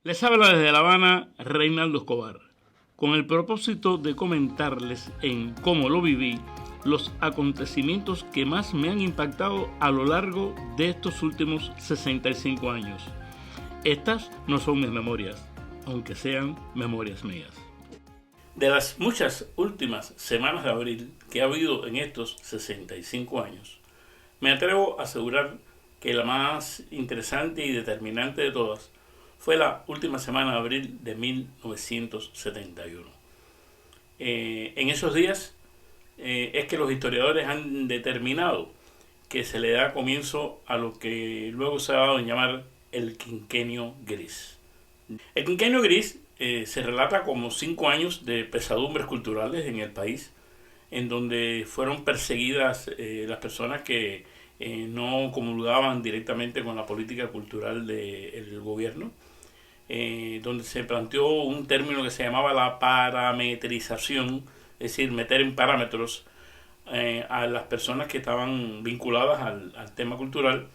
Les habla desde La Habana Reinaldo Escobar, con el propósito de comentarles en cómo lo viví los acontecimientos que más me han impactado a lo largo de estos últimos 65 años. Estas no son mis memorias, aunque sean memorias mías. De las muchas últimas semanas de abril que ha habido en estos 65 años, me atrevo a asegurar que la más interesante y determinante de todas fue la última semana de abril de 1971. En esos días es que los historiadores han determinado que se le da comienzo a lo que luego se ha dado en llamar el quinquenio gris. El quinquenio gris se relata como 5 años de pesadumbres culturales en el país, en donde fueron perseguidas las personas que no comulgaban directamente con la política cultural del gobierno, donde se planteó un término que se llamaba la parametrización, es decir, meter en parámetros a las personas que estaban vinculadas al tema cultural,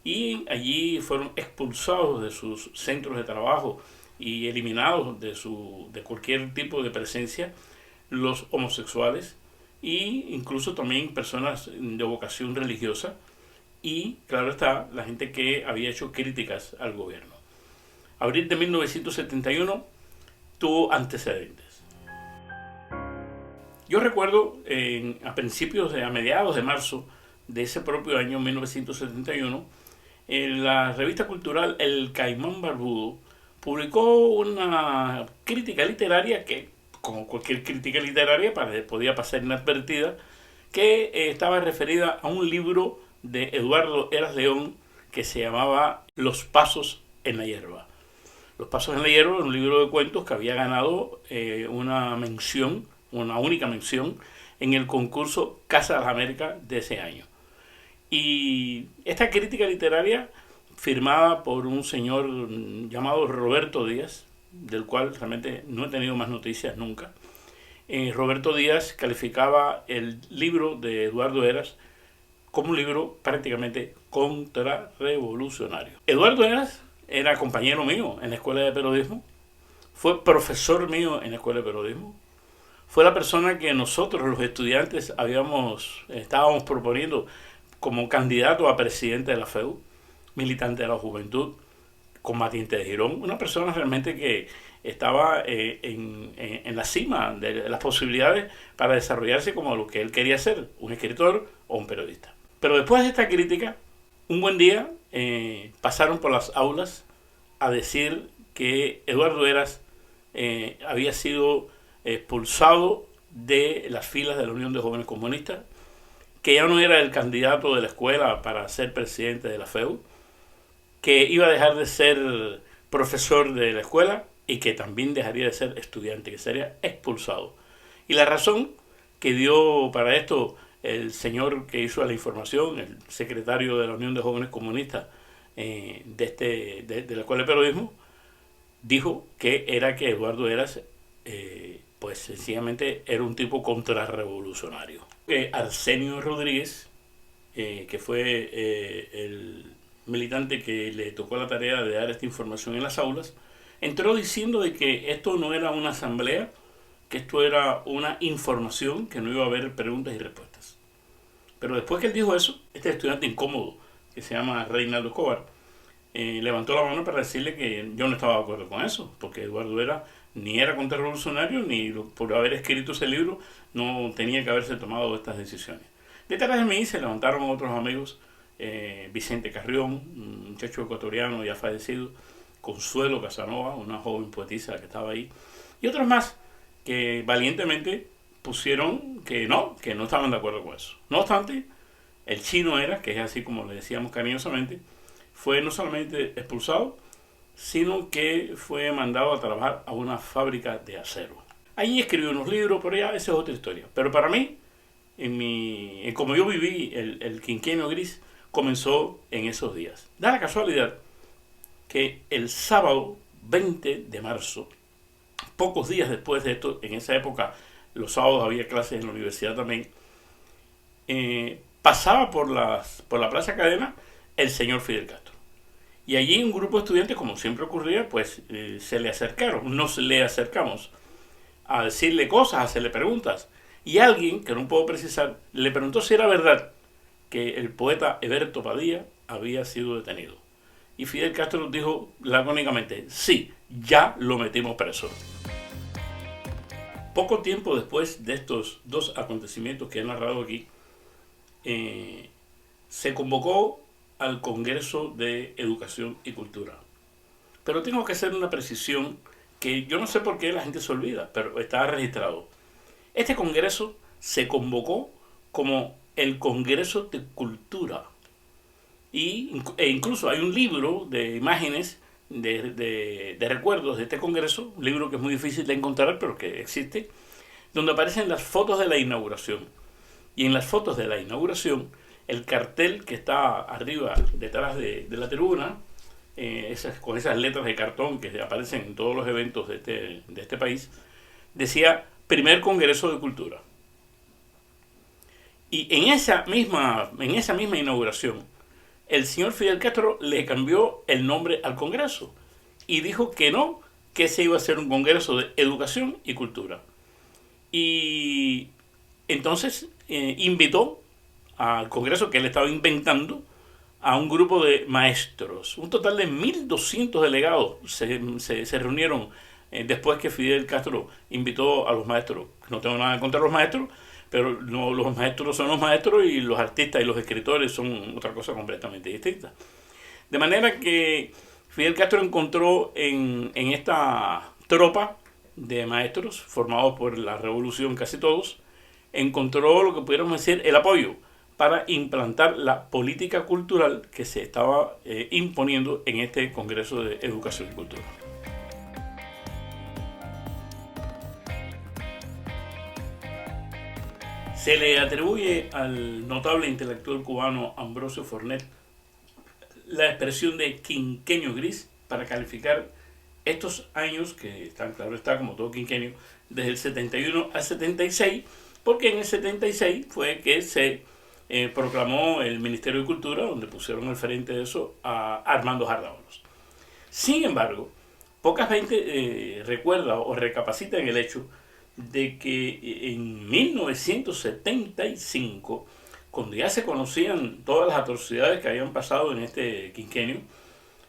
y allí fueron expulsados de sus centros de trabajo y eliminados de cualquier tipo de presencia los homosexuales e incluso también personas de vocación religiosa y, claro está, la gente que había hecho críticas al gobierno. Abril de 1971 tuvo antecedentes. Yo recuerdo a mediados de marzo de ese propio año 1971, en la revista cultural El Caimán Barbudo publicó una crítica literaria que, como cualquier crítica literaria, podía pasar inadvertida, que estaba referida a un libro de Eduardo Eras León que se llamaba Los Pasos en la Hierba. Los Pasos en la Hierba era un libro de cuentos que había ganado una única mención en el concurso Casa de las Américas de ese año. Y esta crítica literaria, firmada por un señor llamado Roberto Díaz, del cual realmente no he tenido más noticias nunca, Roberto Díaz calificaba el libro de Eduardo Eras como un libro prácticamente contrarrevolucionario. Eduardo Eras era compañero mío en la escuela de periodismo, fue profesor mío en la escuela de periodismo, fue la persona que nosotros los estudiantes estábamos proponiendo como candidato a presidente de la FEU, militante de la juventud, combatiente de Girón, una persona realmente que estaba en la cima de las posibilidades para desarrollarse como lo que él quería ser, un escritor o un periodista. Pero después de esta crítica, un buen día pasaron por las aulas a decir que Eduardo Eras había sido expulsado de las filas de la Unión de Jóvenes Comunistas, que ya no era el candidato de la escuela para ser presidente de la FEU, que iba a dejar de ser profesor de la escuela y que también dejaría de ser estudiante, que sería expulsado. Y la razón que dio para esto el señor que hizo la información, el secretario de la Unión de Jóvenes Comunistas de la Escuela de Periodismo, dijo que era que Eduardo Eras pues sencillamente era un tipo contrarrevolucionario. Arsenio Rodríguez, que fue el militante que le tocó la tarea de dar esta información en las aulas, entró diciendo de que esto no era una asamblea, que esto era una información, que no iba a haber preguntas y respuestas. Pero después que él dijo eso, este estudiante incómodo, que se llama Reinaldo Escobar, levantó la mano para decirle que yo no estaba de acuerdo con eso, porque Eduardo ni era contrarrevolucionario, ni por haber escrito ese libro no tenía que haberse tomado estas decisiones. Detrás de mí se levantaron otros amigos, Vicente Carrión, un muchacho ecuatoriano ya fallecido, Consuelo Casanova, una joven poetisa que estaba ahí, y otros más que valientemente pusieron que no estaban de acuerdo con eso. No obstante, el chino Eras, que es así como le decíamos cariñosamente, fue no solamente expulsado, sino que fue mandado a trabajar a una fábrica de acero. Allí escribió unos libros, pero ya esa es otra historia. Pero para mí, como yo viví el quinquenio gris, comenzó en esos días. Da la casualidad que el sábado 20 de marzo, pocos días después de esto, en esa época los sábados había clases en la universidad también, pasaba por la Plaza Cadena el señor Fidel Castro. Y allí un grupo de estudiantes, como siempre ocurría, pues se le acercaron, nos le acercamos a decirle cosas, a hacerle preguntas. Y alguien, que no puedo precisar, le preguntó si era verdad que el poeta Heberto Padilla había sido detenido. Y Fidel Castro dijo lacónicamente, sí, ya lo metimos preso. Poco tiempo después de estos dos acontecimientos que he narrado aquí, se convocó al Congreso de Educación y Cultura. Pero tengo que hacer una precisión que yo no sé por qué la gente se olvida, pero está registrado. Este Congreso se convocó como el Congreso de Cultura. E incluso hay un libro de imágenes de recuerdos de este Congreso, un libro que es muy difícil de encontrar, pero que existe, donde aparecen las fotos de la inauguración. Y en las fotos de la inauguración, el cartel que está arriba, detrás de la tribuna, con esas letras de cartón que aparecen en todos los eventos de este país, decía Primer Congreso de Cultura. Y en esa misma inauguración, el señor Fidel Castro le cambió el nombre al Congreso y dijo que no, que se iba a hacer un Congreso de Educación y Cultura. Y entonces invitó al Congreso que él estaba inventando a un grupo de maestros. Un total de 1.200 delegados se reunieron después que Fidel Castro invitó a los maestros. No tengo nada en contra de los maestros, pero no, los maestros son los maestros y los artistas y los escritores son otra cosa completamente distinta. De manera que Fidel Castro encontró en esta tropa de maestros, formados por la revolución casi todos, encontró lo que pudiéramos decir el apoyo para implantar la política cultural que se estaba imponiendo en este Congreso de Educación y Cultura. Se le atribuye al notable intelectual cubano Ambrosio Fornet la expresión de quinquenio gris para calificar estos años, que están, claro está, como todo quinquenio, desde el 71 al 76, porque en el 76 fue que se proclamó el Ministerio de Cultura, donde pusieron al frente de eso a Armando Jardávalos. Sin embargo, poca gente recuerda o recapacita en el hecho de que en 1975, cuando ya se conocían todas las atrocidades que habían pasado en este quinquenio,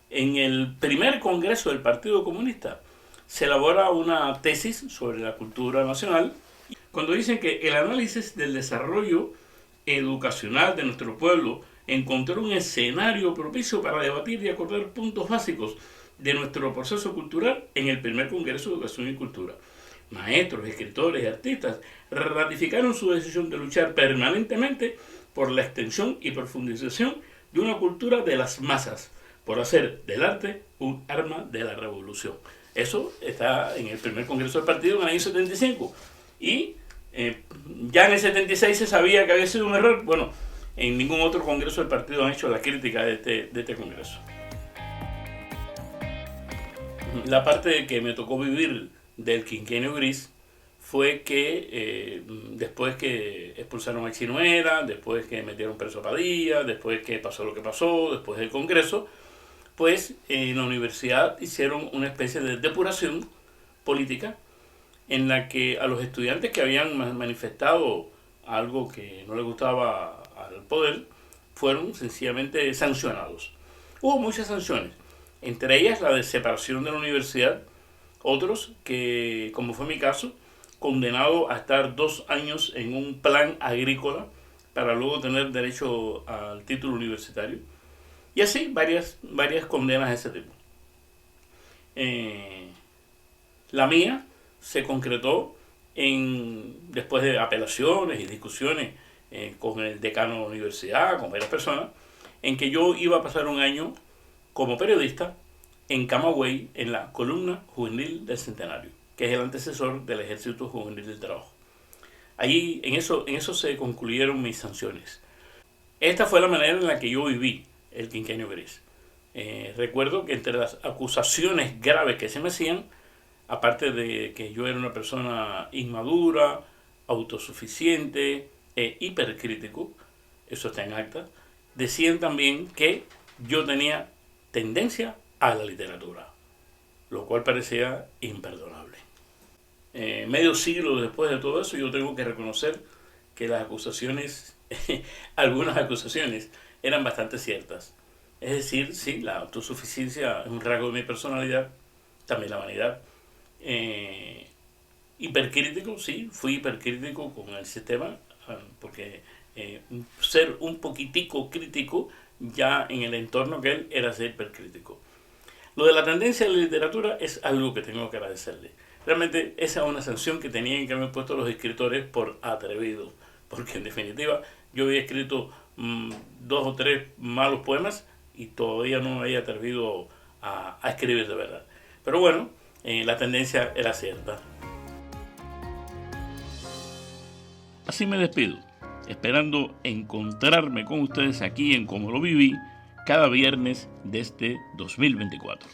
en el primer congreso del Partido Comunista se elabora una tesis sobre la cultura nacional, cuando dicen que el análisis del desarrollo educacional de nuestro pueblo encontró un escenario propicio para debatir y acordar puntos básicos de nuestro proceso cultural en el primer Congreso de Educación y Cultura. Maestros, escritores y artistas ratificaron su decisión de luchar permanentemente por la extensión y profundización de una cultura de las masas, por hacer del arte un arma de la revolución. Eso está en el primer Congreso del Partido en el año 75. Y ya en el 76 se sabía que había sido un error. Bueno, en ningún otro Congreso del Partido han hecho la crítica de este Congreso. La parte que me tocó vivir del quinquenio gris fue que después que expulsaron a Chinuera, después que metieron preso a Padilla, después que pasó lo que pasó, después del Congreso, pues en la universidad hicieron una especie de depuración política en la que a los estudiantes que habían manifestado algo que no les gustaba al poder fueron sencillamente sancionados. Hubo muchas sanciones, entre ellas la de separación de la universidad, otros que, como fue mi caso, condenado a estar 2 años en un plan agrícola para luego tener derecho al título universitario. Y así varias condenas de ese tipo. La mía se concretó después de apelaciones y discusiones con el decano de la universidad, con varias personas, en que yo iba a pasar un año como periodista en Camagüey, en la columna juvenil del Centenario, que es el antecesor del Ejército Juvenil del Trabajo. Allí, en eso se concluyeron mis sanciones. Esta fue la manera en la que yo viví el quinquenio gris. Recuerdo que entre las acusaciones graves que se me hacían, aparte de que yo era una persona inmadura, autosuficiente e hipercrítico, eso está en acta, decían también que yo tenía tendencia a la literatura, lo cual parecía imperdonable. Medio siglo después de todo eso, yo tengo que reconocer que las acusaciones, algunas acusaciones, eran bastante ciertas. Es decir, sí, la autosuficiencia es un rasgo de mi personalidad, también la vanidad. Hipercrítico, sí, fui hipercrítico con el sistema, porque ser un poquitico crítico ya en el entorno que él era ser hipercrítico. Lo de la tendencia de la literatura es algo que tengo que agradecerle. Realmente esa es una sanción que tenían que haber puesto los escritores por atrevidos, porque en definitiva yo había escrito 2 o 3 malos poemas y todavía no me había atrevido a escribir de verdad. Pero bueno, la tendencia era cierta. Así me despido, esperando encontrarme con ustedes aquí en Como lo viví cada viernes de este 2024.